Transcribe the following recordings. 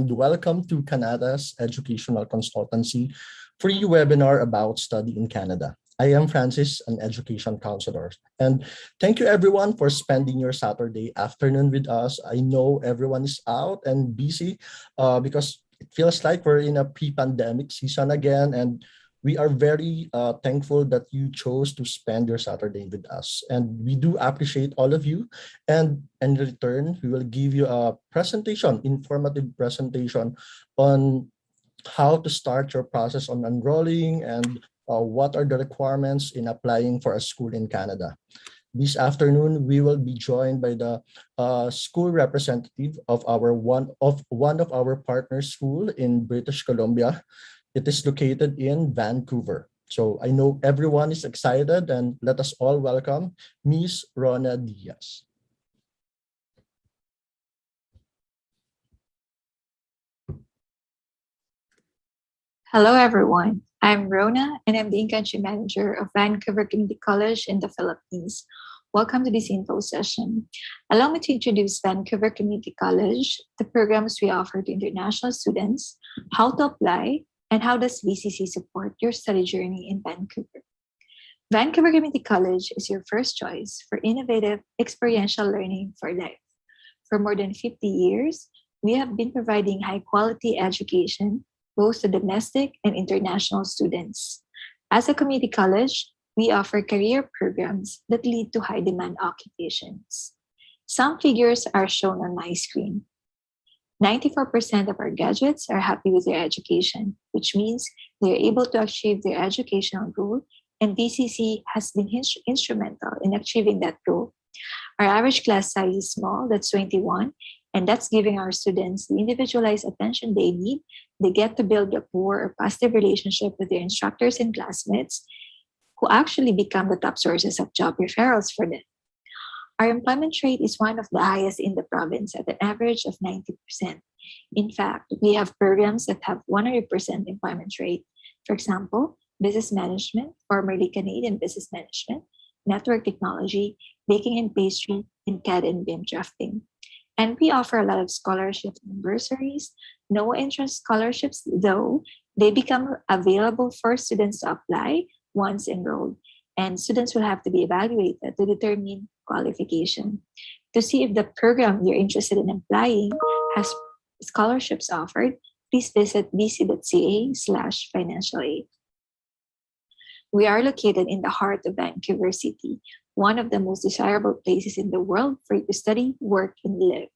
welcome to Kanata's Educational Consultancy free webinar about study in Canada. I am Francis, an education counselor, and thank you everyone for spending your Saturday afternoon with us. I know everyone is out and busy because it feels like we're in a pre-pandemic season again, and we are very thankful that you chose to spend your Saturday with us. And we do appreciate all of you. And in return, we will give you a presentation, informative presentation on how to start your process on enrolling and what are the requirements in applying for a school in Canada. This afternoon, we will be joined by the school representative of one of our partner school in British Columbia. It is located in Vancouver. So I know everyone is excited, and let us all welcome Miss Rona Diaz. Hello, everyone. I'm Rona, and I'm the Country Manager of Vancouver Community College in the Philippines. Welcome to this info session. Allow me to introduce Vancouver Community College, the programs we offer to international students, how to apply, and how does VCC support your study journey in Vancouver. Vancouver Community College is your first choice for innovative experiential learning for life. For more than 50 years, we have been providing high-quality education both to domestic and international students. As a community college, we offer career programs that lead to high-demand occupations. Some figures are shown on my screen. 94% of our graduates are happy with their education, which means they are able to achieve their educational goal, and VCC has been instrumental in achieving that goal. Our average class size is small, that's 21, and that's giving our students the individualized attention they need. They get to build rapport or positive relationship with their instructors and classmates, who actually become the top sources of job referrals for them. Our employment rate is one of the highest in the province at an average of 90%. In fact, we have programs that have 100% employment rate. For example, business management, formerly Canadian business management, network technology, baking and pastry, and CAD and BIM drafting. And we offer a lot of scholarships and bursaries. No entrance scholarships, though, they become available for students to apply once enrolled. And students will have to be evaluated to determine qualification. To see if the program you're interested in applying has scholarships offered, please visit bc.ca/financial aid. We are located in the heart of Vancouver City, one of the most desirable places in the world for you to study, work, and live.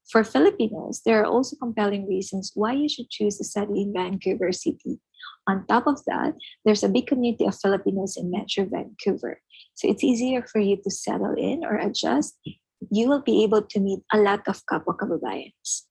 For Filipinos, there are also compelling reasons why you should choose to study in Vancouver City. On top of that, there's a big community of Filipinos in Metro Vancouver. So it's easier for you to settle in or adjust. You will be able to meet a lot of kapwa kababayans.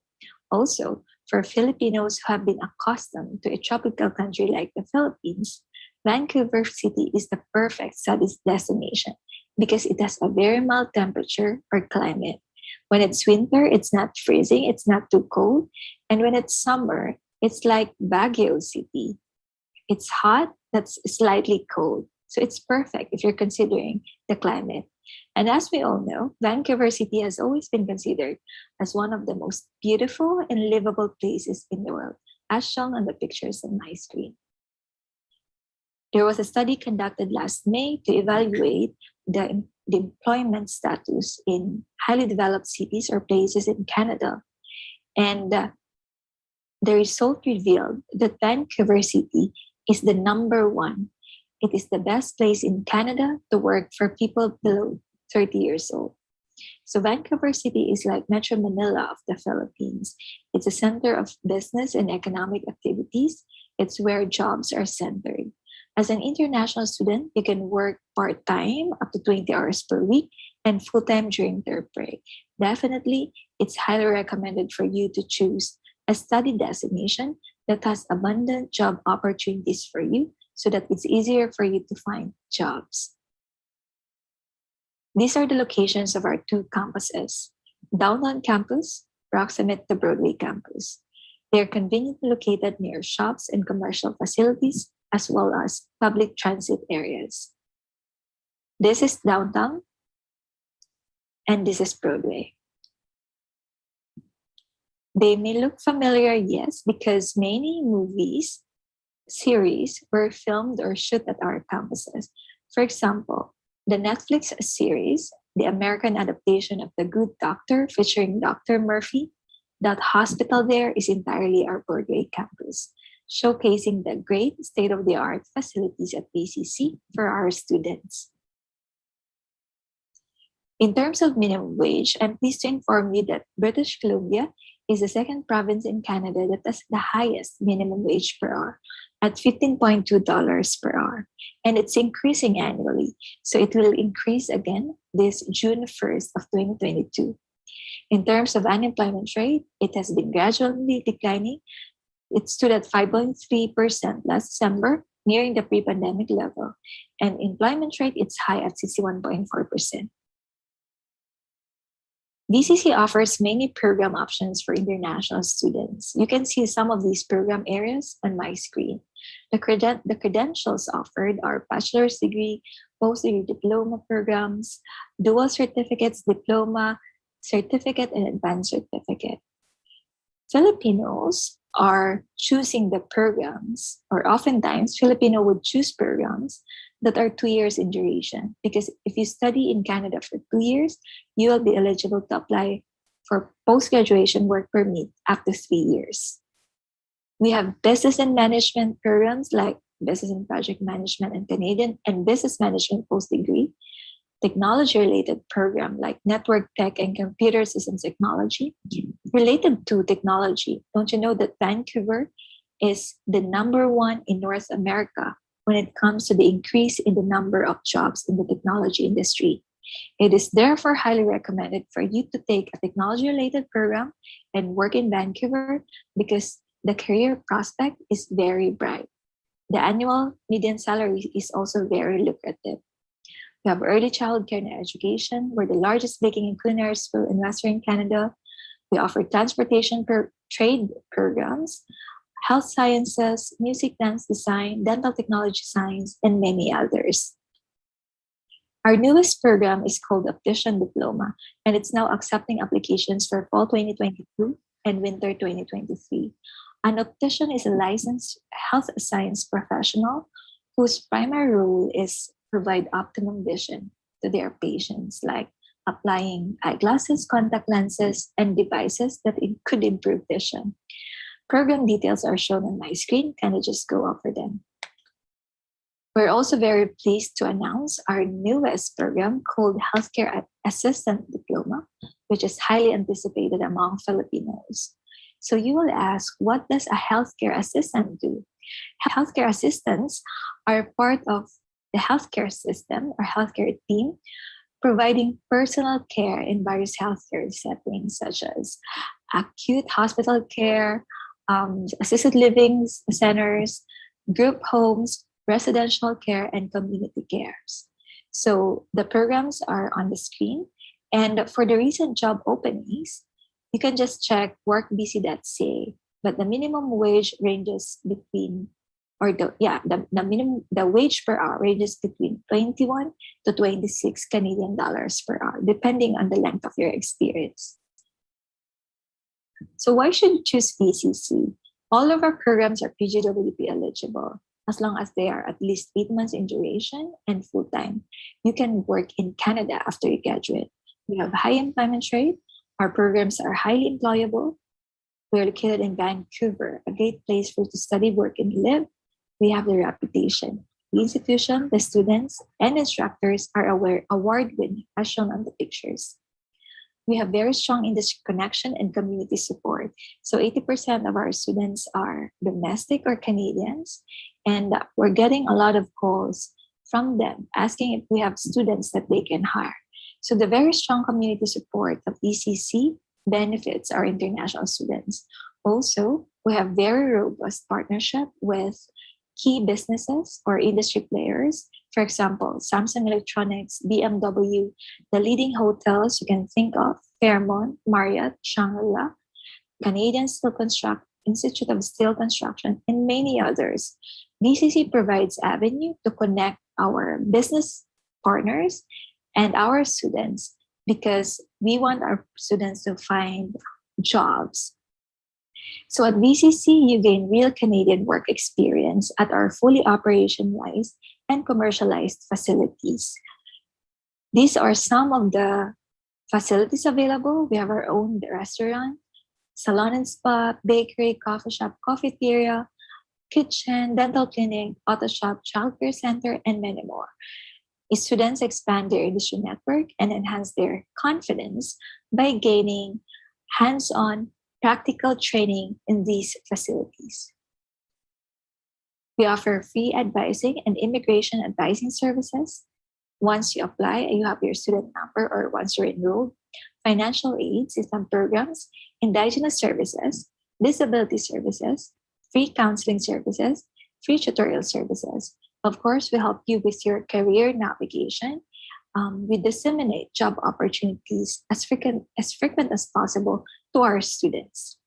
Also, for Filipinos who have been accustomed to a tropical country like the Philippines, Vancouver City is the perfect study destination because it has a very mild temperature or climate. When it's winter, it's not freezing, it's not too cold. And when it's summer, it's like Baguio City. It's hot, that's slightly cold. So it's perfect if you're considering the climate. And as we all know, Vancouver City has always been considered as one of the most beautiful and livable places in the world, as shown on the pictures on my screen. There was a study conducted last May to evaluate the employment status in highly developed cities or places in Canada. And the result revealed that Vancouver City is the number one. It is the best place in Canada to work for people below 30 years old. So Vancouver City is like Metro Manila of the Philippines. It's a center of business and economic activities. It's where jobs are centered. As an international student, you can work part-time up to 20 hours per week and full-time during their break. Definitely, it's highly recommended for you to choose a study destination that has abundant job opportunities for you so that it's easier for you to find jobs. These are the locations of our two campuses. Downtown campus, proximate to Broadway campus. They are conveniently located near shops and commercial facilities, as well as public transit areas. This is downtown, and this is Broadway. They may look familiar, yes, because many movies, series were filmed or shot at our campuses. For example, the Netflix series, the American adaptation of The Good Doctor featuring Dr. Murphy, that hospital there is entirely our Broadway campus, showcasing the great state of the art facilities at BCC for our students. In terms of minimum wage, I'm pleased to inform you that British Columbia is the second province in Canada that has the highest minimum wage per hour at $15.2 per hour. And it's increasing annually. So it will increase again this June 1st of 2022. In terms of unemployment rate, it has been gradually declining. It stood at 5.3% last December, nearing the pre-pandemic level. And employment rate, it's high at 61.4%. BCC offers many program options for international students. You can see some of these program areas on my screen. The credentials offered are bachelor's degree, post-degree diploma programs, dual certificates, diploma, certificate, and advanced certificate. Filipinos are choosing the programs, or oftentimes Filipino would choose programs that are 2 years in duration. Because if you study in Canada for 2 years, you will be eligible to apply for post-graduation work permit after 3 years. We have business and management programs like business and project management and Canadian and business management post-degree, technology-related program like network tech and computer systems technology. Related to technology, don't you know that Vancouver is the number one in North America when it comes to the increase in the number of jobs in the technology industry? It is therefore highly recommended for you to take a technology-related program and work in Vancouver because the career prospect is very bright. The annual median salary is also very lucrative. We have early childcare and education. We're the largest baking and culinary school in Western Canada. We offer transportation trade programs, health sciences, music, dance design, dental technology science, and many others. Our newest program is called Optician Diploma, and it's now accepting applications for fall 2022 and winter 2023. An optician is a licensed health science professional whose primary role is provide optimum vision to their patients, like applying eyeglasses, contact lenses, and devices that could improve vision. Program details are shown on my screen. Can I just go over them? We're also very pleased to announce our newest program called Healthcare Assistant Diploma, which is highly anticipated among Filipinos. So you will ask, what does a healthcare assistant do? Healthcare assistants are part of the healthcare system or healthcare team, providing personal care in various healthcare settings such as acute hospital care, assisted living centers, group homes, residential care, and community cares. So the programs are on the screen. And for the recent job openings, you can just check workbc.ca. But the minimum wage ranges between, or the wage per hour ranges between 21 to 26 Canadian dollars per hour, depending on the length of your experience. So why should you choose BCC? All of our programs are PGWP eligible as long as they are at least 8 months in duration and full-time. You can work in Canada after you graduate. We have high employment rate. Our programs are highly employable. We're located in Vancouver, a great place for you to study, work, and live. We have the reputation. The institution, the students, and instructors are award-winning, as shown on the pictures. We have very strong industry connection and community support. So 80% of our students are domestic or Canadians, and we're getting a lot of calls from them asking if we have students that they can hire. So the very strong community support of BCC benefits our international students. Also, we have very robust partnership with key businesses or industry players. For example, Samsung Electronics, BMW, the leading hotels you can think of, Fairmont, Marriott, Shangri-La, Canadian Institute of Steel Construction, and many others. BCC provides avenue to connect our business partners and our students because we want our students to find jobs So at VCC, you gain real Canadian work experience at our fully operationalized and commercialized facilities. These are some of the facilities available. We have our own restaurant, salon and spa, bakery, coffee shop, cafeteria, kitchen, dental clinic, auto shop, childcare center, and many more. Students expand their industry network and enhance their confidence by gaining hands-on practical training in these facilities. We offer free advising and immigration advising services. Once you apply and you have your student number or once you're enrolled, financial aid, system programs, indigenous services, disability services, free counseling services, free tutorial services. Of course, we help you with your career navigation. We disseminate job opportunities as frequent as possible to our students.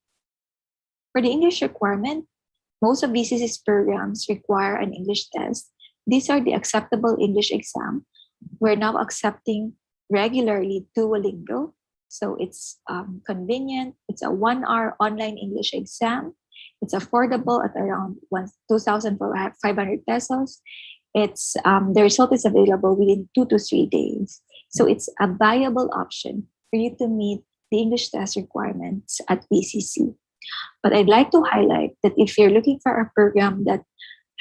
For the English requirement, most of BCC's programs require an English test. These are the acceptable English exam. We're now accepting regularly Duolingo. So it's convenient. It's a 1-hour online English exam. It's affordable at around 2,500 pesos. It's the result is available within 2 to 3 days. So it's a viable option for you to meet the English test requirements at BCC. But I'd like to highlight that if you're looking for a program that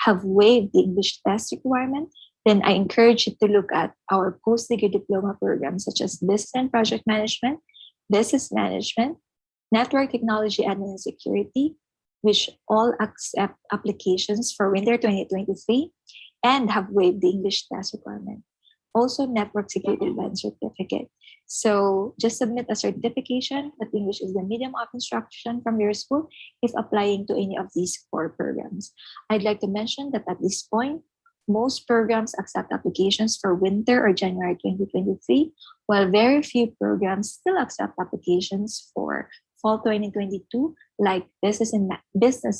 have waived the English test requirement, then I encourage you to look at our post-degree diploma programs such as Business and Project Management, Business Management, Network Technology Admin and Security, which all accept applications for winter 2023 and have waived the English test requirement. Also, Network Security Advanced Certificate. So just submit a certification that English is the medium of instruction from your school if applying to any of these 4 programs. I'd like to mention that at this point, most programs accept applications for winter or January 2023, while very few programs still accept applications for fall 2022, like business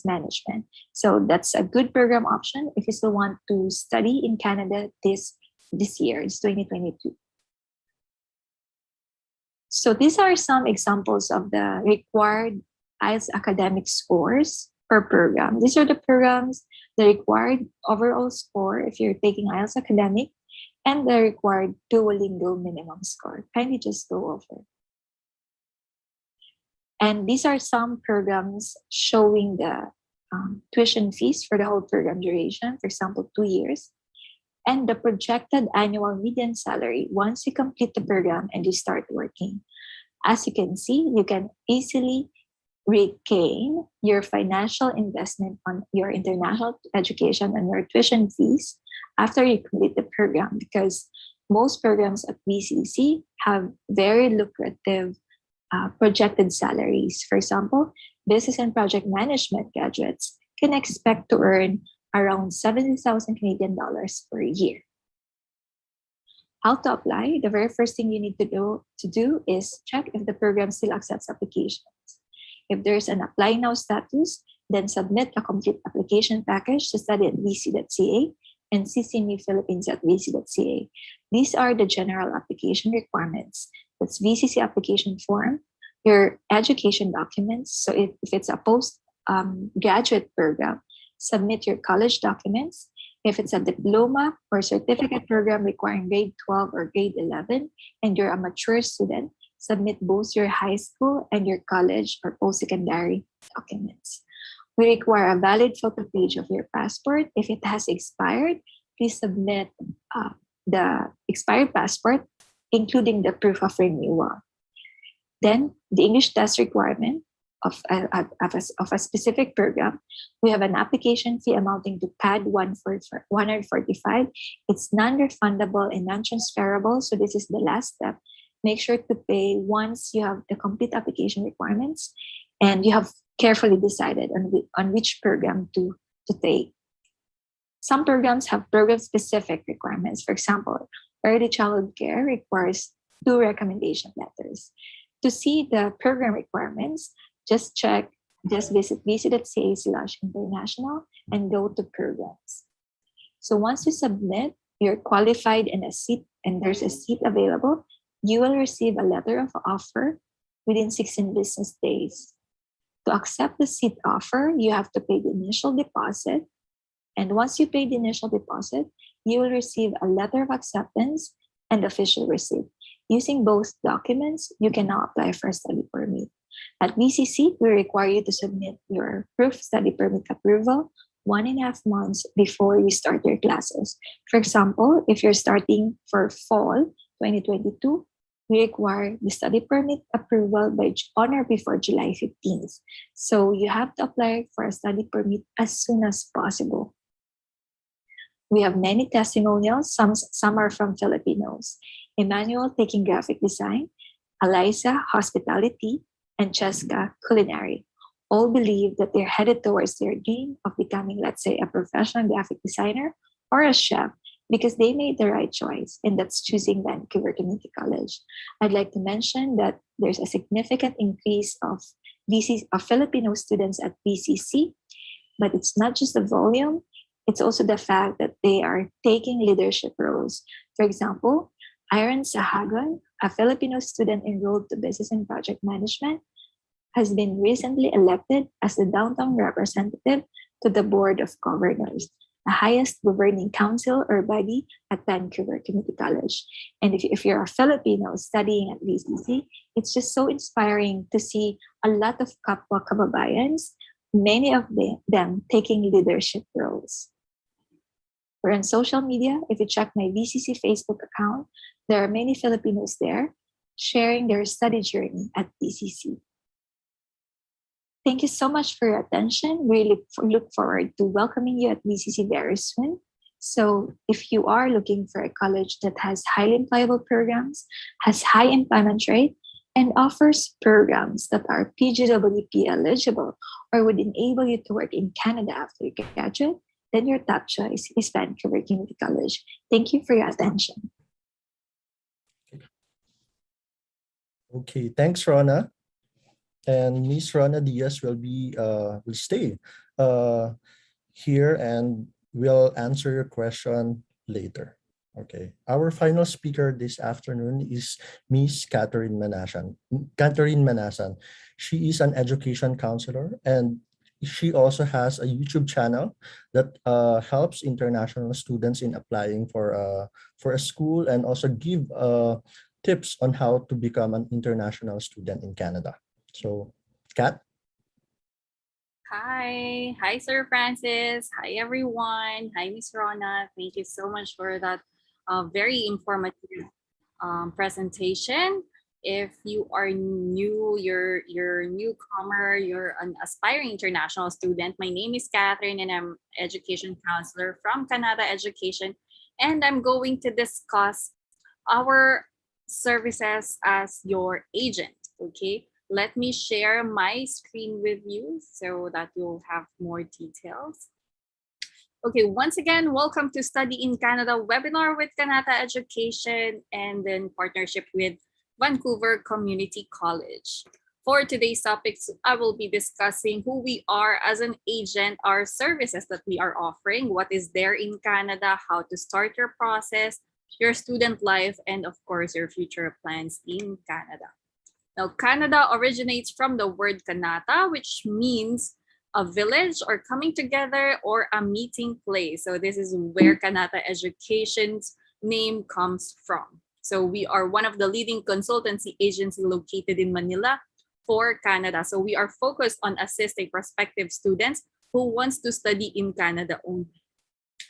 management. So that's a good program option if you still want to study in Canada this year, it's 2022. So these are some examples of the required IELTS academic scores per program. These are the programs, the required overall score if you're taking IELTS academic, and the required Duolingo minimum score. Kindly just go over. And these are some programs showing the tuition fees for the whole program duration, for example, 2 years, and the projected annual median salary once you complete the program and you start working. As you can see, you can easily regain your financial investment on your international education and your tuition fees after you complete the program, because most programs at BCC have very lucrative projected salaries. For example, business and project management graduates can expect to earn around 70,000 Canadian dollars per year. How to apply? The very first thing you need to do is check if the program still accepts applications. If there's an apply now status, then submit a complete application package to study at vc.ca and CC me Philippines at vc.ca. These are the general application requirements. That's VCC application form, your education documents. So if it's a post-graduate program, submit your college documents. If it's a diploma or certificate program requiring grade 12 or grade 11, and you're a mature student, submit both your high school and your college or post-secondary documents. We require a valid photo page of your passport. If it has expired, please submit the expired passport, including the proof of renewal. Then the English test requirement of a specific program, we have an application fee amounting to PAD 145. It's non-refundable and non-transferable. So this is the last step. Make sure to pay once you have the complete application requirements and you have carefully decided on which program to take. Some programs have program-specific requirements. For example, early childhood care requires 2 recommendation letters. To see the program requirements, just visit vc.ca/international and go to programs. So once you submit, you're qualified and there's a seat available, you will receive a letter of offer within 16 business days. To accept the seat offer, you have to pay the initial deposit. And once you pay the initial deposit, you will receive a letter of acceptance and official receipt. Using both documents, you can now apply for a study permit. At BCC, we require you to submit your proof study permit approval 1.5 months before you start your classes. For example, if you're starting for fall 2022, we require the study permit approval on or before July 15th. So you have to apply for a study permit as soon as possible. We have many testimonials. Some are from Filipinos. Emmanuel taking graphic design, Eliza hospitality, and Cheska culinary. All believe that they're headed towards their dream of becoming, let's say, a professional graphic designer or a chef because they made the right choice, and that's choosing Vancouver Community College. I'd like to mention that there's a significant increase of Filipino students at BCC, but it's not just the volume, it's also the fact that they are taking leadership roles. For example, Iron Sahagon, a Filipino student enrolled to Business and Project Management, has been recently elected as the downtown representative to the Board of Governors, the highest governing council or body at Vancouver Community College. And if you're a Filipino studying at VCC, it's just so inspiring to see a lot of kapwa kababayans, many of them taking leadership roles. We're on social media. If you check my VCC Facebook account, there are many Filipinos there sharing their study journey at VCC. Thank you so much for your attention. We look forward to welcoming you at VCC very soon. So if you are looking for a college that has highly employable programs, has high employment rate, and offers programs that are PGWP eligible or would enable you to work in Canada after you graduate, then your top choice is Vancouver Community College. Thank you for your attention. Okay, thanks, Rona. And Miss Rona Diaz will stay here and will answer your question later. Okay. Our final speaker this afternoon is Miss Catherine Manasan. She is an education counselor, and she also has a YouTube channel that helps international students in applying for a school and also give tips on how to become an international student in Canada. So, Kat? Hi, Sir Francis. Hi, everyone. Hi, Miss Rona. Thank you so much for that very informative presentation. If you are new, you're a newcomer, you're an aspiring international student. My name is Catherine, and I'm education counselor from Kanata Education, and I'm going to discuss our services as your agent. Okay. Let me share my screen with you so that you'll have more details. Okay, once again, welcome to Study in Canada webinar with Kanata Education and in partnership with Vancouver Community College. For today's topics, I will be discussing who we are as an agent, our services that we are offering, what is there in Canada, how to start your process, your student life, and of course, your future plans in Canada. Now, Canada originates from the word Kanata, which means a village or coming together or a meeting place. So this is where Kanata Education's name comes from. So we are one of the leading consultancy agencies located in Manila for Canada. So we are focused on assisting prospective students who wants to study in Canada only.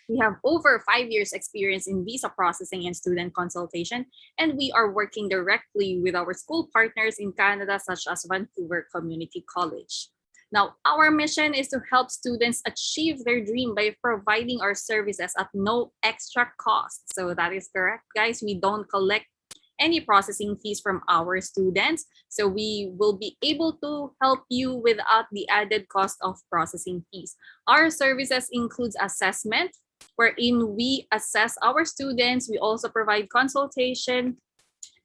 We have over 5 years experience in visa processing and student consultation, and we are working directly with our school partners in Canada, such as Vancouver Community College. Now, our mission is to help students achieve their dream by providing our services at no extra cost. So that is correct, guys. We don't collect any processing fees from our students. So we will be able to help you without the added cost of processing fees. Our services includes assessment, wherein we assess our students. We also provide consultation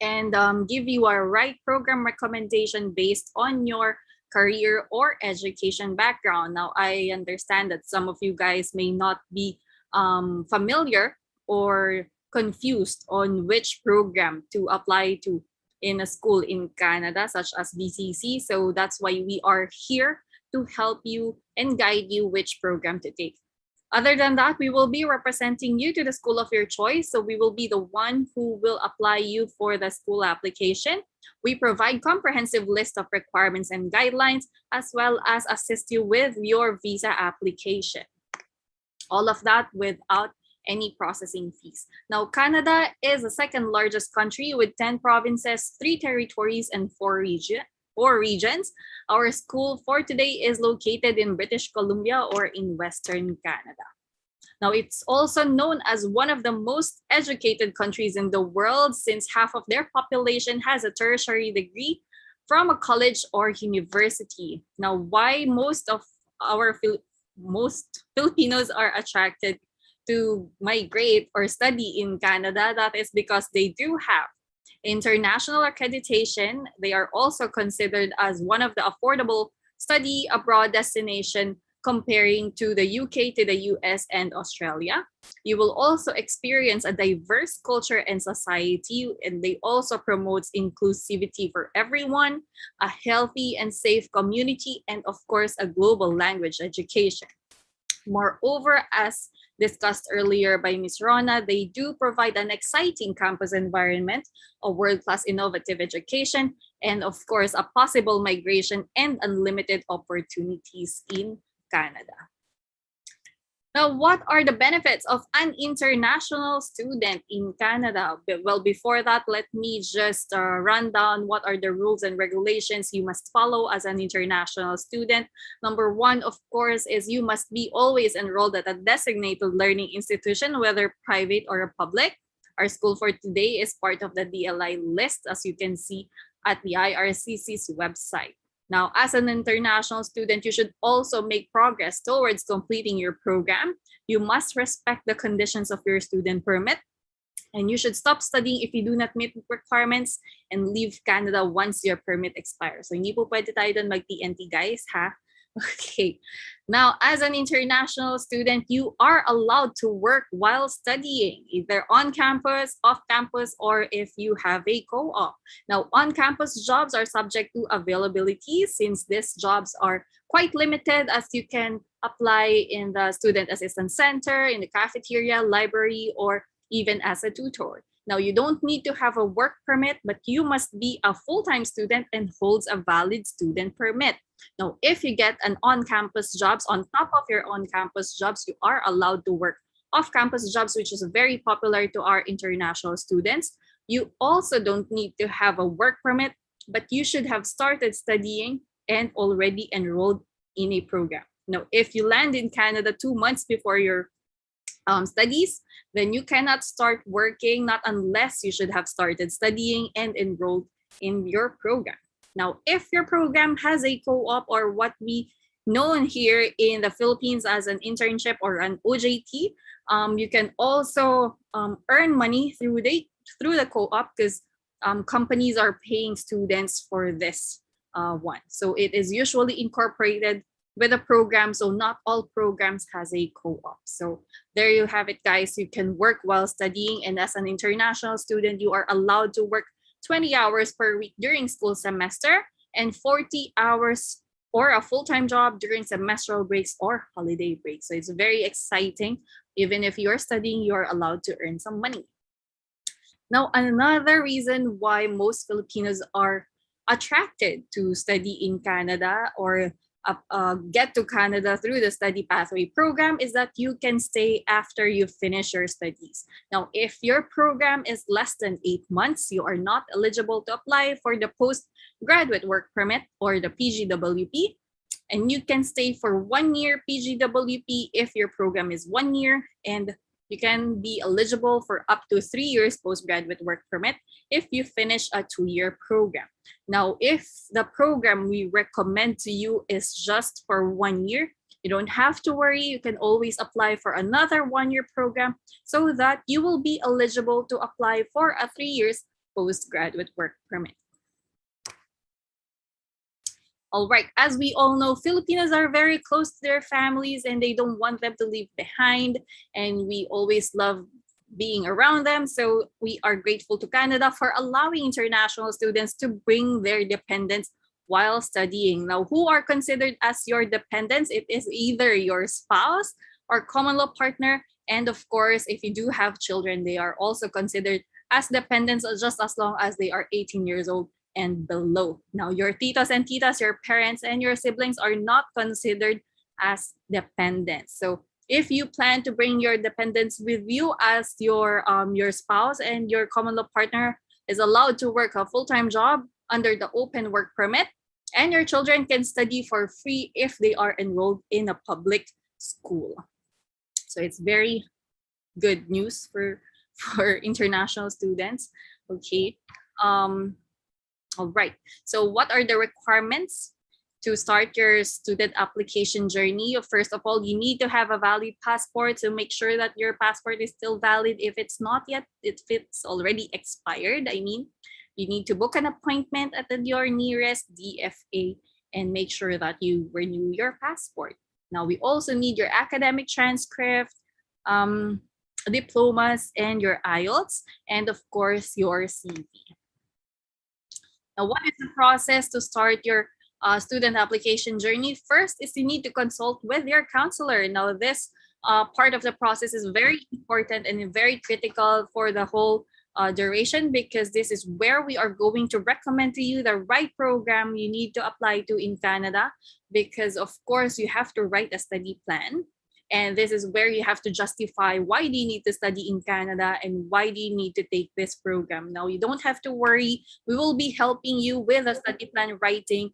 and give you a right program recommendation based on your career or education background. Now, I understand that some of you guys may not be familiar or confused on which program to apply to in a school in Canada, such as BCC. So that's why we are here to help you and guide you which program to take. Other than that, we will be representing you to the school of your choice. So we will be the one who will apply you for the school application. We provide comprehensive list of requirements and guidelines, as well as assist you with your visa application. All of that without any processing fees. Now, Canada is the second largest country with 10 provinces, 3 territories, and 4 regions. Our school for today is located in British Columbia or in Western Canada. Now, it's also known as one of the most educated countries in the world, since half of their population has a tertiary degree from a college or university. Now, why most Filipinos are attracted to migrate or study in Canada, that is because they do have international accreditation. They are also considered as one of the affordable study abroad destination, comparing to the UK, to the US, and Australia. You will also experience a diverse culture and society, and they also promotes inclusivity for everyone, a healthy and safe community, and of course, a global language education. Moreover, as discussed earlier by Ms. Rona, they do provide an exciting campus environment, a world-class innovative education, and of course, a possible migration and unlimited opportunities in Canada. Now, what are the benefits of an international student in Canada? Well, before that, let me just run down what are the rules and regulations you must follow as an international student. Number one, of course, is you must be always enrolled at a designated learning institution, whether private or public. Our school for today is part of the DLI list, as you can see at the IRCC's website. Now, as an international student, you should also make progress towards completing your program. You must respect the conditions of your student permit, and you should stop studying if you do not meet requirements and leave Canada once your permit expires. So, hindi po pwede tayo doon mag-TNT, guys, ha? Okay. Now, as an international student, you are allowed to work while studying, either on campus, off campus, or if you have a co-op. Now, on-campus jobs are subject to availability, since these jobs are quite limited, as you can apply in the Student Assistance Center, in the cafeteria, library, or even as a tutor. Now, you don't need to have a work permit, but you must be a full-time student and holds a valid student permit. Now, if you get an on-campus jobs on top of your on-campus jobs, you are allowed to work off-campus jobs, which is very popular to our international students. You also don't need to have a work permit, but you should have started studying and already enrolled in a program. Now, if you land in Canada 2 months before your studies, then you cannot start working, not unless you should have started studying and enrolled in your program. Now, if your program has a co-op, or what we know here in the Philippines as an internship or an OJT, you can also earn money through the co-op, because companies are paying students for this one. So it is usually incorporated with a program, so not all programs has a co-op. So there you have it, guys. You can work while studying, and as an international student, you are allowed to work 20 hours per week during school semester and 40 hours or a full-time job during semestral breaks or holiday breaks. So it's very exciting. Even if you're studying, you're allowed to earn some money. Now, another reason why most Filipinos are attracted to study in Canada or get to Canada through the study pathway program is that you can stay after you finish your studies. Now, if your program is less than 8 months, you are not eligible to apply for the postgraduate work permit or the PGWP. And you can stay for 1 year PGWP if your program is 1 year, and you can be eligible for up to 3 years postgraduate work permit if you finish a 2-year program. Now, if the program we recommend to you is just for 1 year, you don't have to worry. You can always apply for another 1-year program so that you will be eligible to apply for a 3 years postgraduate work permit. All right, as we all know, Filipinos are very close to their families and they don't want them to leave behind. And we always love being around them. So we are grateful to Canada for allowing international students to bring their dependents while studying. Now, who are considered as your dependents? It is either your spouse or common law partner. And of course, if you do have children, they are also considered as dependents just as long as they are 18 years old and below. Now, your titos and titas, your parents and your siblings are not considered as dependents. So if you plan to bring your dependents with you, as your spouse and your common law partner is allowed to work a full-time job under the open work permit, and your children can study for free if they are enrolled in a public school. So it's very good news for international students. Okay. All right. So what are the requirements to start your student application journey? First of all, you need to have a valid passport, so make sure that your passport is still valid. If it's not yet, if it's already expired, I mean, you need to book an appointment at your nearest DFA and make sure that you renew your passport. Now, we also need your academic transcript, diplomas, and your IELTS, and of course, your CV. Now, what is the process to start your student application journey? First is you need to consult with your counselor. Now, this part of the process is very important and very critical for the whole duration, because this is where we are going to recommend to you the right program you need to apply to in Canada, because of course you have to write a study plan. And this is where you have to justify why do you need to study in Canada and why do you need to take this program. Now, you don't have to worry. We will be helping you with a study plan writing.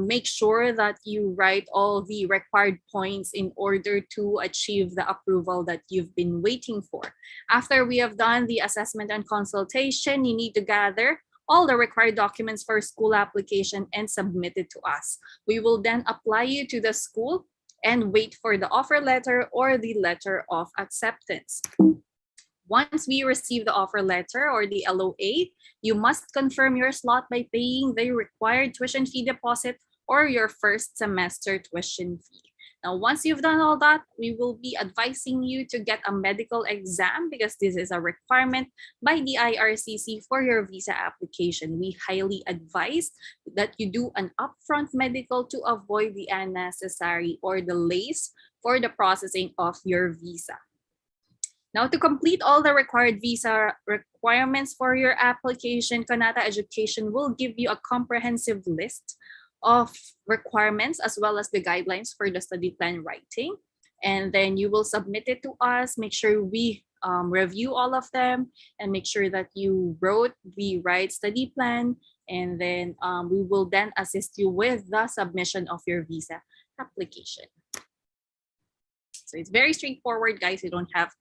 Make sure that you write all the required points in order to achieve the approval that you've been waiting for. After we have done the assessment and consultation, you need to gather all the required documents for school application and submit it to us. We will then apply you to the school and wait for the offer letter or the letter of acceptance. Once we receive the offer letter or the LOA, you must confirm your slot by paying the required tuition fee deposit or your first semester tuition fee. Now, once you've done all that, we will be advising you to get a medical exam, because this is a requirement by the IRCC for your visa application. We highly advise that you do an upfront medical to avoid the unnecessary or delays for the processing of your visa. Now, to complete all the required visa requirements for your application, Kanata Education will give you a comprehensive list of requirements as well as the guidelines for the study plan writing. And then you will submit it to us. Make sure we review all of them and make sure that you wrote the right study plan. And then we will then assist you with the submission of your visa application. So it's very straightforward, guys. You don't have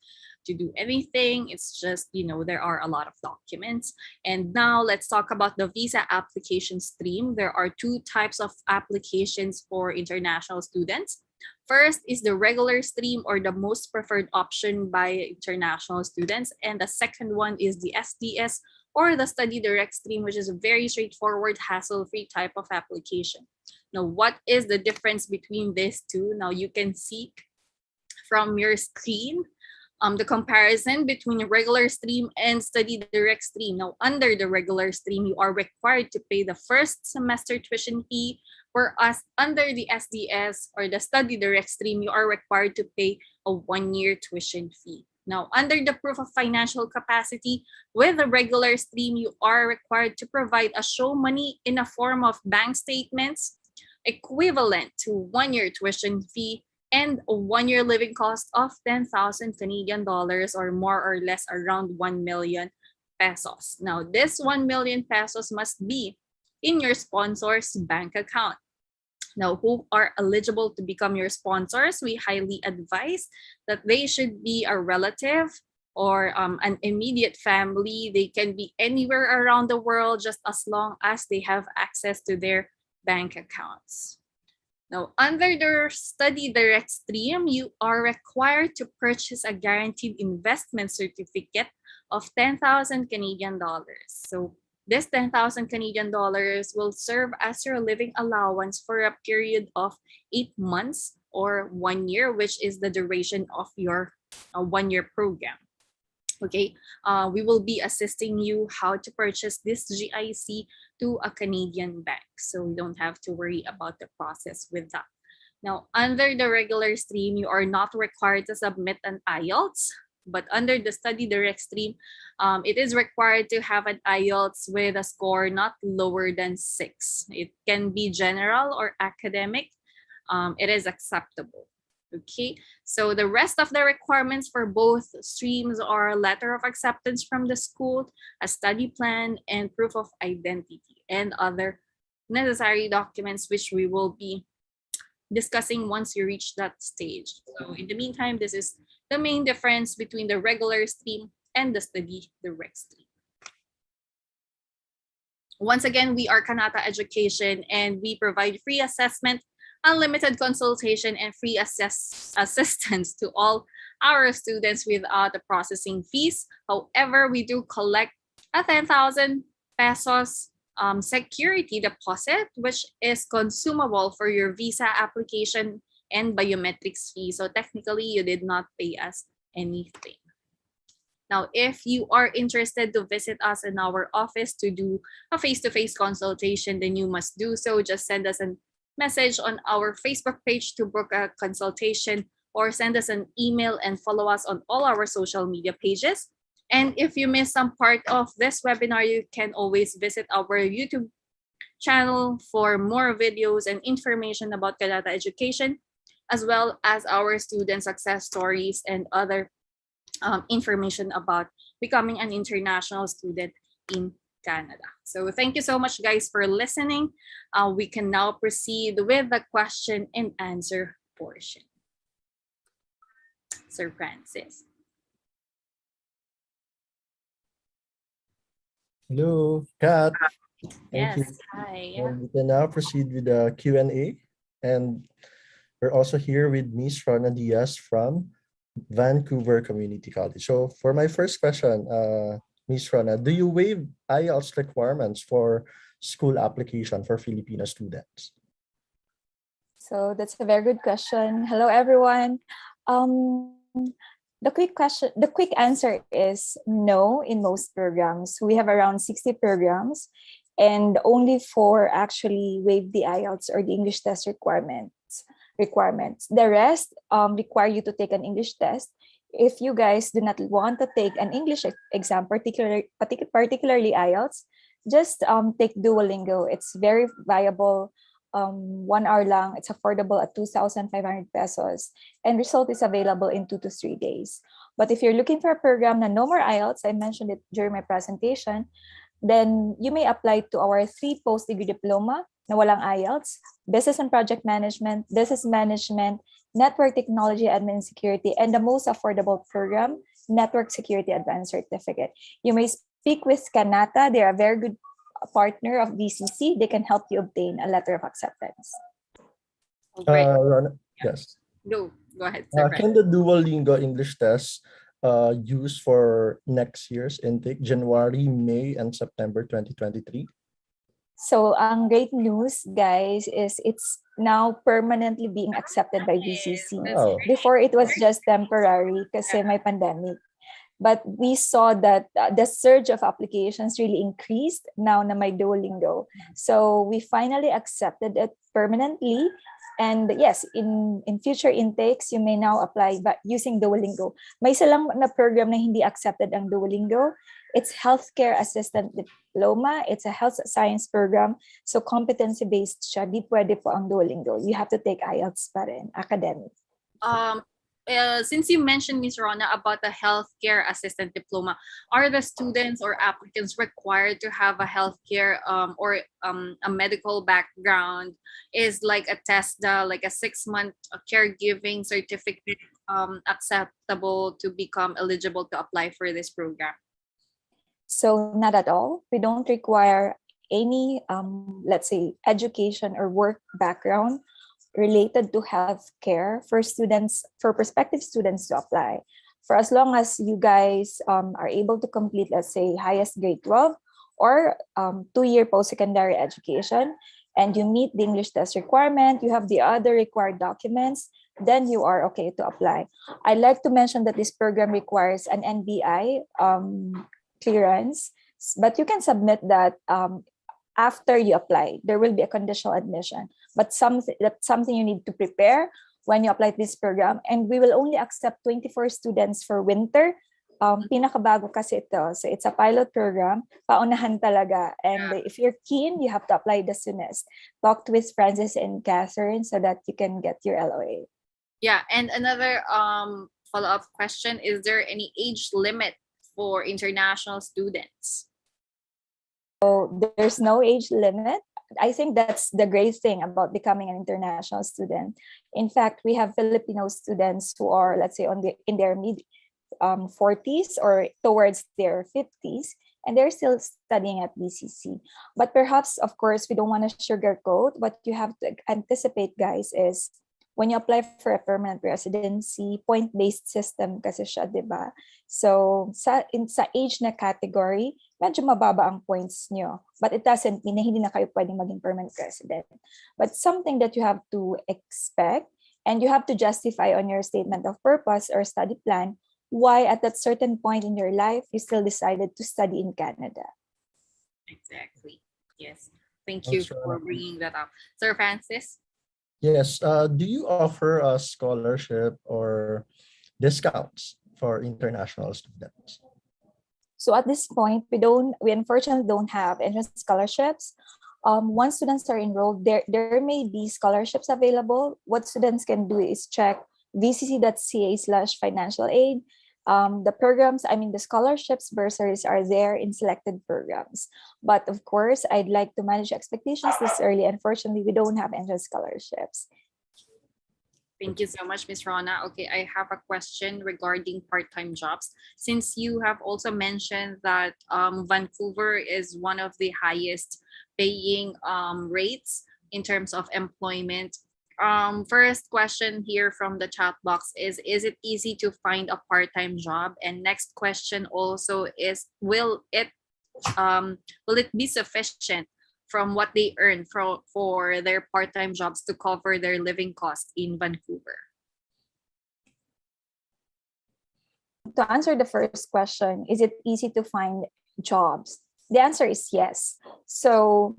to do anything. It's just, there are a lot of documents. And now let's talk about the visa application stream. There are two types of applications for international students. First is the regular stream, or the most preferred option by international students. And the second one is the SDS, or the study direct stream, which is a very straightforward, hassle-free type of application. Now, what is the difference between these two? Now, you can see from your screen the comparison between regular stream and study direct stream. Now, under the regular stream, you are required to pay the first semester tuition fee, whereas under the SDS or the study direct stream, you are required to pay a 1-year tuition fee. Now, under the proof of financial capacity, with the regular stream, you are required to provide a show money in a form of bank statements equivalent to 1-year tuition fee and a 1-year living cost of 10,000 Canadian dollars, or more or less around 1 million pesos. Now, this 1 million pesos must be in your sponsor's bank account. Now, who are eligible to become your sponsors? We highly advise that they should be a relative or an immediate family. They can be anywhere around the world, just as long as they have access to their bank accounts. Now, under the study direct stream, you are required to purchase a guaranteed investment certificate of 10,000 Canadian dollars. So this 10,000 Canadian dollars will serve as your living allowance for a period of 8 months or 1 year, which is the duration of your 1-year program. Okay, we will be assisting you how to purchase this GIC to a Canadian bank. So you don't have to worry about the process with that. Now, under the regular stream, you are not required to submit an IELTS, but under the study direct stream, it is required to have an IELTS with a score not lower than 6. It can be general or academic. It is acceptable. Okay, so the rest of the requirements for both streams are a letter of acceptance from the school, a study plan, and proof of identity, and other necessary documents which we will be discussing once you reach that stage. So in the meantime, this is the main difference between the regular stream and the study direct stream. Once again, we are Kanata Education, and we provide free assessment, unlimited consultation, and free assistance to all our students without the processing fees. However, we do collect a 10,000 pesos security deposit, which is consumable for your visa application and biometrics fee. So technically, you did not pay us anything. Now, if you are interested to visit us in our office to do a face-to-face consultation, then you must do so. Just send us a message on our Facebook page to book a consultation, or send us an email and follow us on all our social media pages. And if you miss some part of this webinar, you can always visit our YouTube channel for more videos and information about Kanata Education, as well as our student success stories and other information about becoming an international student in Canada. So thank you so much, guys, for listening. We can now proceed with the question and answer portion. Sir Francis. Hello, Kat. Thank you. Yes, hi. And we can now proceed with the Q&A. And we're also here with Ms. Rona Diaz from Vancouver Community College. So for my first question, Ms. Rona, do you waive IELTS requirements for school application for Filipino students? So that's a very good question. Hello, everyone. The quick answer is no. In most programs, we have around 60 programs, and only 4 actually waive the IELTS or the English test requirements. The rest require you to take an English test. If you guys do not want to take an English exam, particularly IELTS, just take Duolingo. It's very viable. 1 hour lang. It's affordable at 2,500 pesos, and result is available in 2 to 3 days. But if you're looking for a program na no more IELTS, I mentioned it during my presentation, then you may apply to our 3 post-degree diploma na walang IELTS: Business and Project Management, Business Management, Network Technology Admin Security, and the most affordable program, Network Security Advanced Certificate. You may speak with Kanata. They're a very good partner of VCC. They can help you obtain a letter of acceptance. Rona, Yeah. yes. Go ahead, Sir Can the Duolingo English test used for next year's intake, January, May, and September 2023? So ang great news, guys, is it's now permanently being accepted by VCC. Wow. Before, it was just temporary kasi may pandemic. But we saw that the surge of applications really increased now na may Duolingo. So we finally accepted it permanently. And yes, in future intakes, you may now apply using Duolingo. May isa lang na program na hindi accepted ang Duolingo. It's Healthcare Assistant Diploma. It's a health science program. So competency-based siya. Di pwede po ang Duolingo. You have to take IELTS pa rin, academic. Since you mentioned, Ms. Rona, about the healthcare assistant diploma, are the students or applicants required to have a healthcare or a medical background? Is like a TESDA, like a 6-month caregiving certificate, acceptable to become eligible to apply for this program? So not at all. We don't require any, let's say, education or work background related to healthcare for students, for prospective students to apply. For as long as you guys are able to complete, let's say, highest grade 12 or 2-year post-secondary education, and you meet the English test requirement, you have the other required documents, then you are okay to apply. I'd like to mention that this program requires an NBI clearance, but you can submit that after you apply. There will be a conditional admission, but that's something you need to prepare when you apply this program. And we will only accept 24 students for winter. Pinakabago kasi ito. So it's a pilot program, paunahan talaga. And if you're keen, you have to apply the soonest. Talk with Francis and Catherine so that you can get your LOA. Yeah, and another follow-up question, is there any age limit for international students? So there's no age limit. I think that's the great thing about becoming an international student. In fact, we have Filipino students who are, let's say, in their mid 40s or towards their 50s, and they're still studying at BCC. But perhaps, of course, we don't want to sugarcoat. What you have to anticipate, guys, is when you apply for a permanent residency, point-based system kasi siya, di ba? So sa age na category, medyo mababa ang points nyo. But it doesn't mean na hindi na kayo pwedeng maging permanent resident. But something that you have to expect, and you have to justify on your statement of purpose or study plan why at that certain point in your life you still decided to study in Canada. Exactly. Yes. Thank you for bringing that up. Sir Francis? Yes. Do you offer a scholarship or discounts for international students? So at this point, we unfortunately don't have entrance scholarships. Once students are enrolled, there may be scholarships available. What students can do is check vcc.ca/financial aid. The scholarships, bursaries are there in selected programs. But of course, I'd like to manage expectations this early. Unfortunately, we don't have entrance scholarships. Thank you so much, Ms. Rona. Okay, I have a question regarding part-time jobs. Since you have also mentioned that Vancouver is one of the highest paying rates in terms of employment, first question here from the chat box is it easy to find a part-time job? And next question also is, will it be sufficient from what they earn for their part-time jobs to cover their living costs in Vancouver? To answer the first question, is it easy to find jobs? The answer is yes. So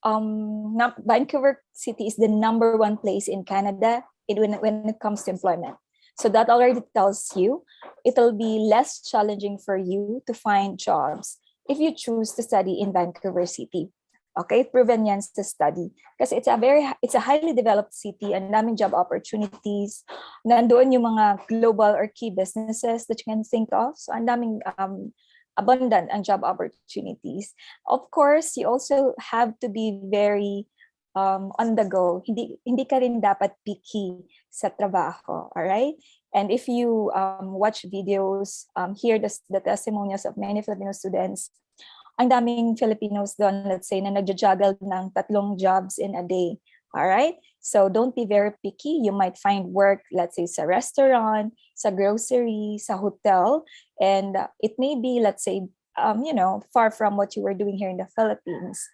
Vancouver City is the #1 place in Canada when it comes to employment. So that already tells you it'll be less challenging for you to find jobs if you choose to study in Vancouver City. Okay, proven yan sa study. Kasi it's a highly developed city, and daming job opportunities. Nandoon yung mga global or key businesses that you can think of. So ang daming abundant ang job opportunities. Of course, you also have to be very on the go. Hindi ka rin dapat picky sa trabaho, all right? And if you watch videos, hear the testimonials of many Filipino students, ang daming Filipinos doon, let's say, na nagja-juggle ng 3 jobs in a day. All right? So don't be very picky. You might find work, let's say, sa restaurant, sa grocery, sa hotel, and it may be, let's say, far from what you were doing here in the Philippines.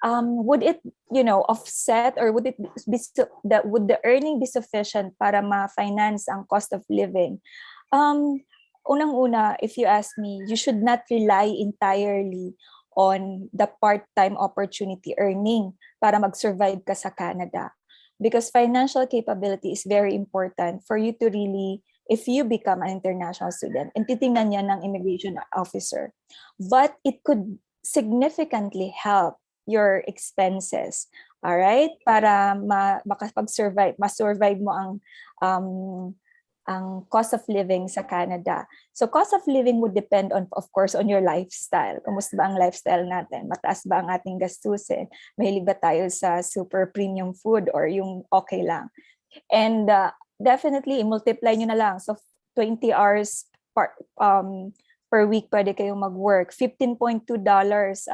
Would it, offset, or would the earning be sufficient para ma-finance ang cost of living? Unang-una, if you ask me, you should not rely entirely on the part-time opportunity earning para mag-survive ka sa Canada. Because financial capability is very important for you to really, if you become an international student, and titingnan yan ng immigration officer. But it could significantly help your expenses, all right? Para ma-survive mo ang cost of living sa Canada. So cost of living would depend on, of course, on your lifestyle. Kumusta ba ang lifestyle natin? Mataas ba ang ating gastusin? Mahilig ba tayo sa super premium food or yung okay lang? And definitely, multiply nyo na lang. So 20 hours per week pwede kayong mag-work. $15.2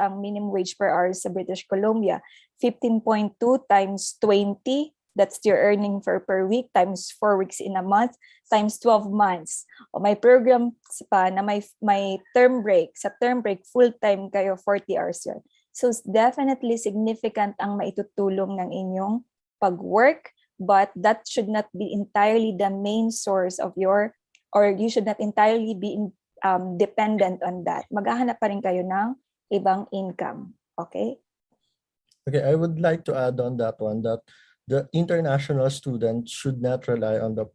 ang minimum wage per hour sa British Columbia. 15.2 times 20, that's your earning per week, times 4 weeks in a month, times 12 months. O may program pa na may term break. Sa term break, full-time kayo, 40 hours yun. So definitely significant ang maitutulong ng inyong pag-work but that should not be entirely the main source of your, or you should not entirely be dependent on that. Maghahanap pa rin kayo ng ibang income. Okay? Okay, I would like to add on that one that the international student should not rely on the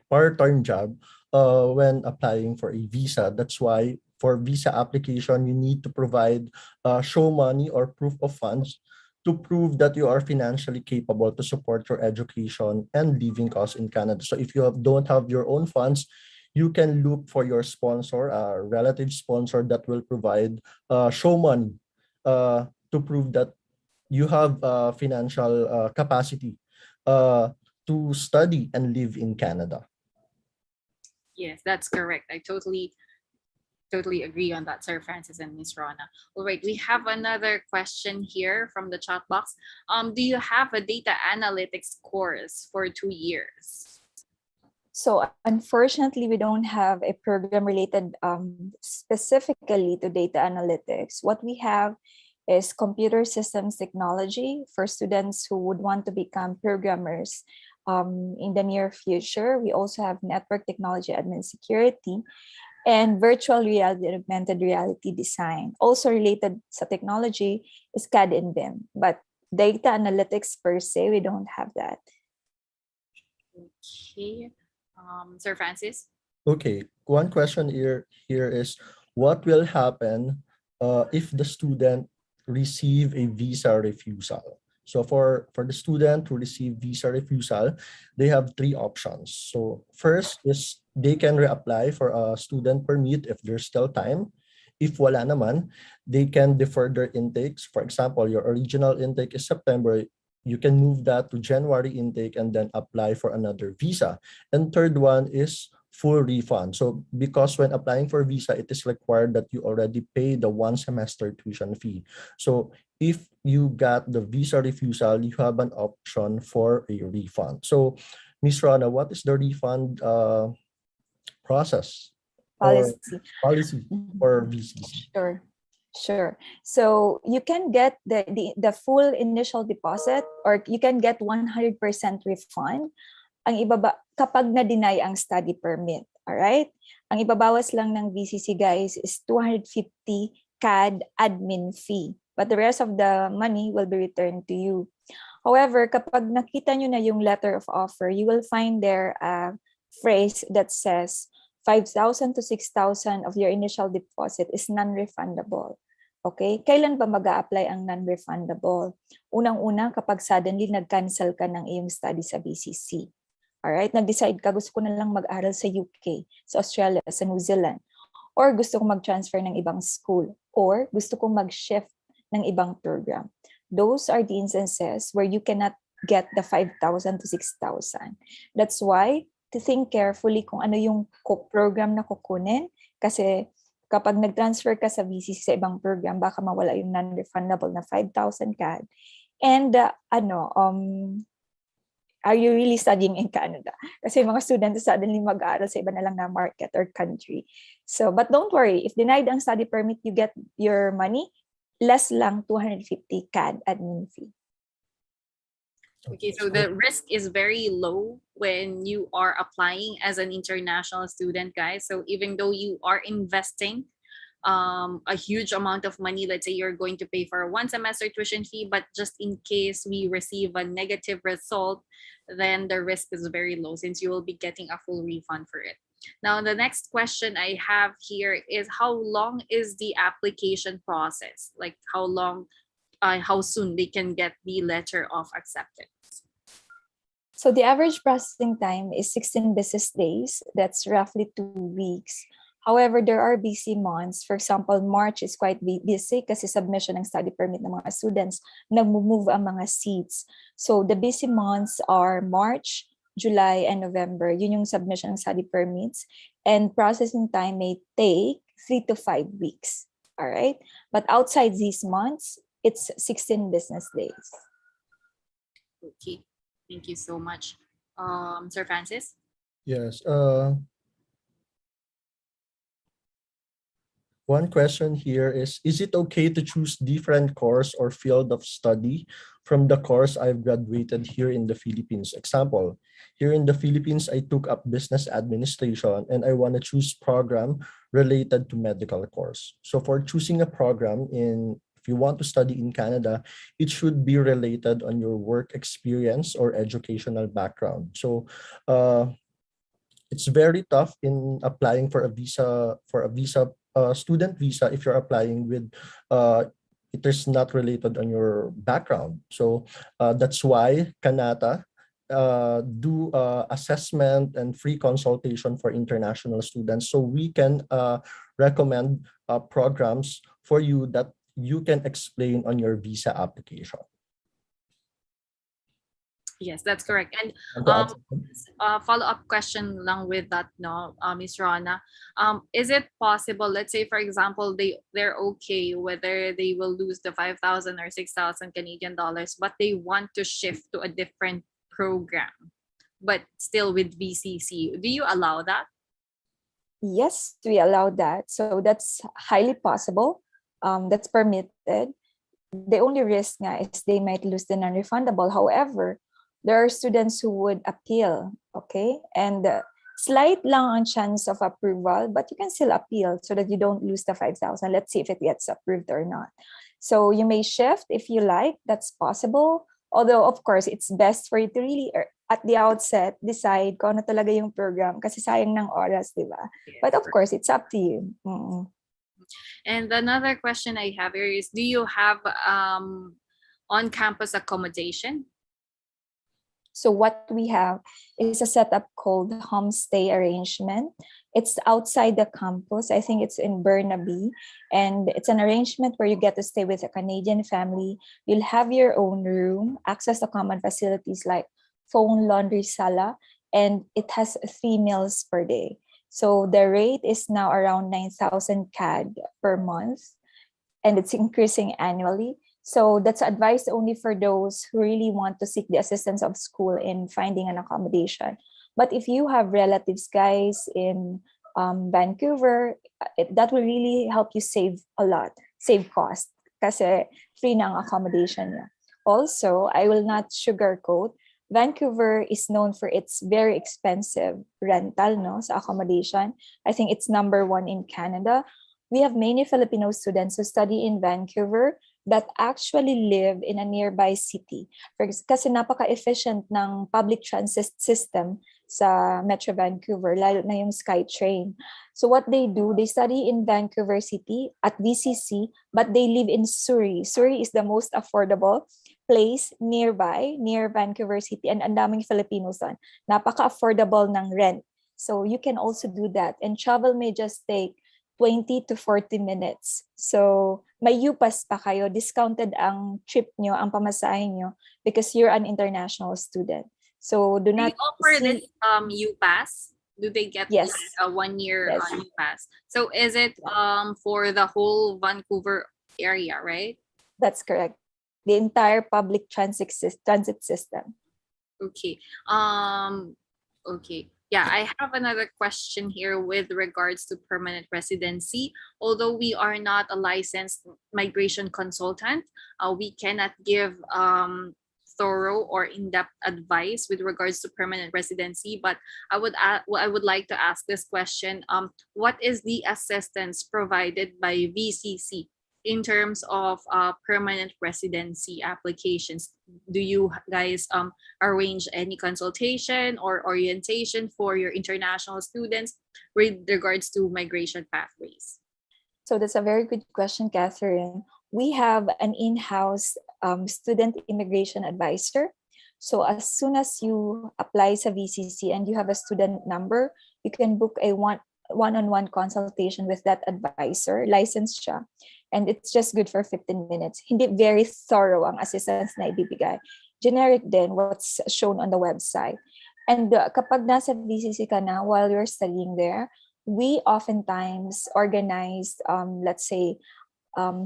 part-time job when applying for a visa. That's why for visa application, you need to provide show money or proof of funds to prove that you are financially capable to support your education and living costs in Canada. So if you don't have your own funds, you can look for your sponsor, a relative sponsor that will provide show money to prove that you have financial capacity to study and live in Canada. Yes, that's correct. I totally agree on that, Sir Francis and Miss Rona. All right, we have another question here from the chat box. Do you have a data analytics course for 2 years? So unfortunately, we don't have a program related specifically to data analytics. What we have is computer systems technology for students who would want to become programmers in the near future. We also have network technology, admin security, and virtual reality and augmented reality design. Also related sa technology is CAD and BIM, but data analytics per se, we don't have that. Okay, Sir Francis? Okay, one question here is what will happen if the student receive a visa refusal? So for the student who receive visa refusal, they have 3 options. So first is they can reapply for a student permit if there's still time. If wala naman, they can defer their intakes. For example, your original intake is September, you can move that to January intake and then apply for another visa. And third one is full refund. So because when applying for visa, it is required that you already pay the 1 semester tuition fee. So if you got the visa refusal, you have an option for a refund. So Ms. Rana, what is the refund process or policy for VCC? Sure. So you can get the full initial deposit, or you can get 100% refund. Ang ibaba kapag na-deny ang study permit. All right? Ang ibabawas lang ng VCC guys is 250 CAD admin fee. But the rest of the money will be returned to you. However, kapag nakita nyo na yung letter of offer, you will find there a phrase that says 5,000 to 6,000 of your initial deposit is non-refundable. Okay? Kailan ba mag-a-apply ang non-refundable? Unang-una, kapag suddenly nag-cancel ka ng iyong study sa BCC. Alright? Nag-decide ka, gusto ko na lang mag-aral sa UK, sa Australia, sa New Zealand. Or gusto kong mag-transfer ng ibang school. Or gusto kong mag-shift ng ibang program. Those are the instances where you cannot get the 5,000 to 6,000. That's why to think carefully kung ano yung program na kukunin, kasi kapag nag-transfer ka sa VCC sa ibang program, baka mawala yung non-refundable na 5,000 CAD. And are you really studying in Canada? Kasi mga students suddenly mag-aaral sa iba na lang na market or country. So, but don't worry, if denied ang study permit, you get your money, less lang 250 CAD admin fee. Okay, so the risk is very low when you are applying as an international student, guys. So even though you are investing a huge amount of money, let's say you're going to pay for a 1 semester tuition fee, but just in case we receive a negative result, then the risk is very low since you will be getting a full refund for it. Now, the next question I have here is how long is the application process? Like how soon they can get the letter of acceptance? So the average processing time is 16 business days. That's roughly 2 weeks. However, there are busy months. For example, March is quite busy kasi submission ng study permit ng mga students. Nag-move ang mga seats. So the busy months are March, July, and November. Yun yung submission ng study permits. And processing time may take 3 to 5 weeks. All right? But outside these months, it's 16 business days. Okay, thank you so much. Sir Francis? Yes. One question here is it okay to choose different course or field of study from the course I've graduated here in the Philippines? Example, here in the Philippines, I took up business administration and I want to choose program related to medical course. So for choosing a program if you want to study in Canada, it should be related on your work experience or educational background. So it's very tough in applying for a student visa if you're applying with it is not related on your background. So that's why Kanata do assessment and free consultation for international students, so we can recommend programs for you that you can explain on your visa application. Yes, that's correct. And Want to add something? follow-up question along with that, no, Miss Rona. Is it possible, let's say, for example, they're okay whether they will lose the 5,000 or 6,000 Canadian dollars, but they want to shift to a different program, but still with VCC. Do you allow that? Yes, we allow that. So that's highly possible. That's permitted. The only risk nga is they might lose the non-refundable. However, there are students who would appeal, okay? And slight lang ang chance of approval, but you can still appeal so that you don't lose the 5,000. Let's see if it gets approved or not. So you may shift if you like, that's possible. Although, of course, it's best for you to really, at the outset, decide kung ano talaga yung program kasi sayang ng oras, di ba? But of course, it's up to you. And another question I have here is, do you have on-campus accommodation? So what we have is a setup called homestay arrangement. It's outside the campus. I think it's in Burnaby. And it's an arrangement where you get to stay with a Canadian family. You'll have your own room, access to common facilities like phone, laundry, sala, and it has 3 meals per day. So the rate is now around 9,000 CAD per month, and it's increasing annually. So that's advice only for those who really want to seek the assistance of school in finding an accommodation. But if you have relatives, guys, in Vancouver, that will really help you save a lot, save cost, kasi free na ang accommodation niya. Also, I will not sugarcoat, Vancouver is known for its very expensive rental, no, sa accommodation. I think it's #1 in Canada. We have many Filipino students who study in Vancouver that actually live in a nearby city. Kasi napaka-efficient ng public transit system sa Metro Vancouver, lalo na yung SkyTrain. So what they do, they study in Vancouver City at VCC, but they live in Surrey. Surrey is the most affordable place nearby, near Vancouver City, and ang daming Filipinos doon. Napaka-affordable ng rent. So you can also do that. And travel may just take 20 to 40 minutes. So may UPass pa kayo, discounted ang trip nyo, ang pamasahe nyo, because you're an international student. So do Do not you offer this UPass? Do they get Yes. like a 1-year Yes. UPass? So is it for the whole Vancouver area, right? That's correct. The entire public transit system. Okay. Okay. Yeah, I have another question here with regards to permanent residency. Although we are not a licensed migration consultant, we cannot give thorough or in-depth advice with regards to permanent residency. But I would like to ask this question: what is the assistance provided by VCC in terms of permanent residency applications? Do you guys arrange any consultation or orientation for your international students with regards to migration pathways? So that's a very good question, Catherine. We have an in-house student immigration advisor. So as soon as you apply sa VCC and you have a student number, you can book a one-on-one consultation with that advisor, licensed siya. And it's just good for 15 minutes. Hindi very thorough ang assistance na ibibigay. Generic din what's shown on the website. And kapag nasa VCC ka na while you're studying there, we oftentimes organize, let's say,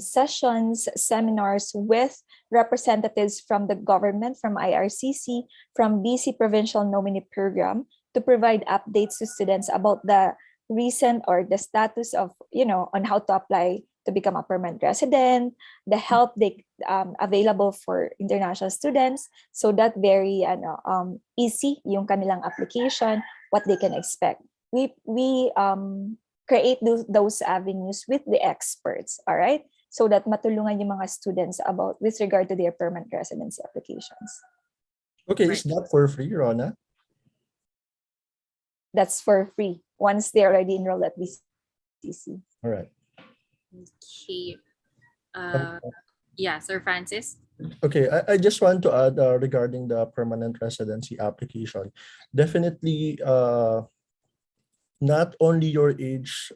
sessions, seminars with representatives from the government, from IRCC, from BC Provincial Nominee Program to provide updates to students about the recent or the status of, on how to apply to become a permanent resident, the help they available for international students, so that very easy yung kanilang application, what they can expect. We create those avenues with the experts, all right? So that matulungan yung mga students about with regard to their permanent residency applications. Okay, is that for free, Rona? That's for free once they're already enrolled at BCC. All right. Okay. Yeah, Sir Francis. Okay, I just want to add regarding the permanent residency application. Definitely, not only your age,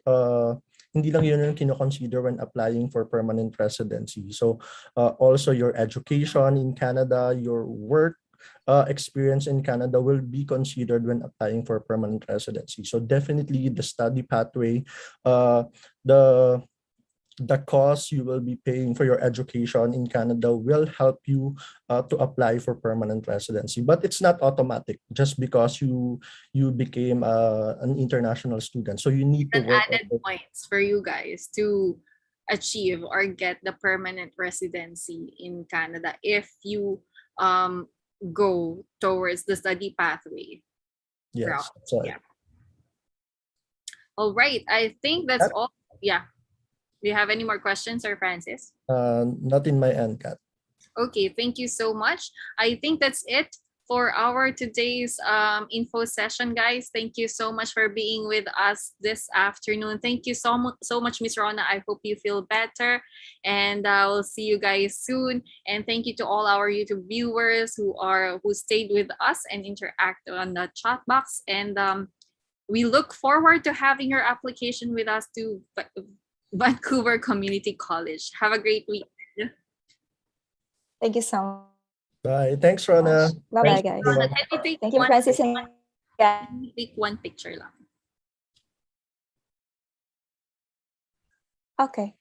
hindi lang yun yung kino-consider when applying for permanent residency. So also your education in Canada, your work experience in Canada will be considered when applying for permanent residency. So definitely the study pathway, the cost you will be paying for your education in Canada will help you to apply for permanent residency. But it's not automatic just because you became an international student. So you need to An work added points for you guys to achieve or get the permanent residency in Canada if you go towards the study pathway. Yes, route. sorry. Yeah. All right. I think that's all. Yeah. Do you have any more questions, Sir Francis? Not in my end, Kat. Okay, thank you so much. I think that's it for our today's info session, guys. Thank you so much for being with us this afternoon. Thank you so much, Miss Rona. I hope you feel better, and we'll see you guys soon. And thank you to all our YouTube viewers who stayed with us and interact on the chat box. And we look forward to having your application with us to Vancouver Community College. Have a great week. Thank you so much. Bye. Thanks, Rona. Bye-bye, Thank you, guys. Rona. Can we take Thank you, one- Francis. And Can we take one picture lang? okay.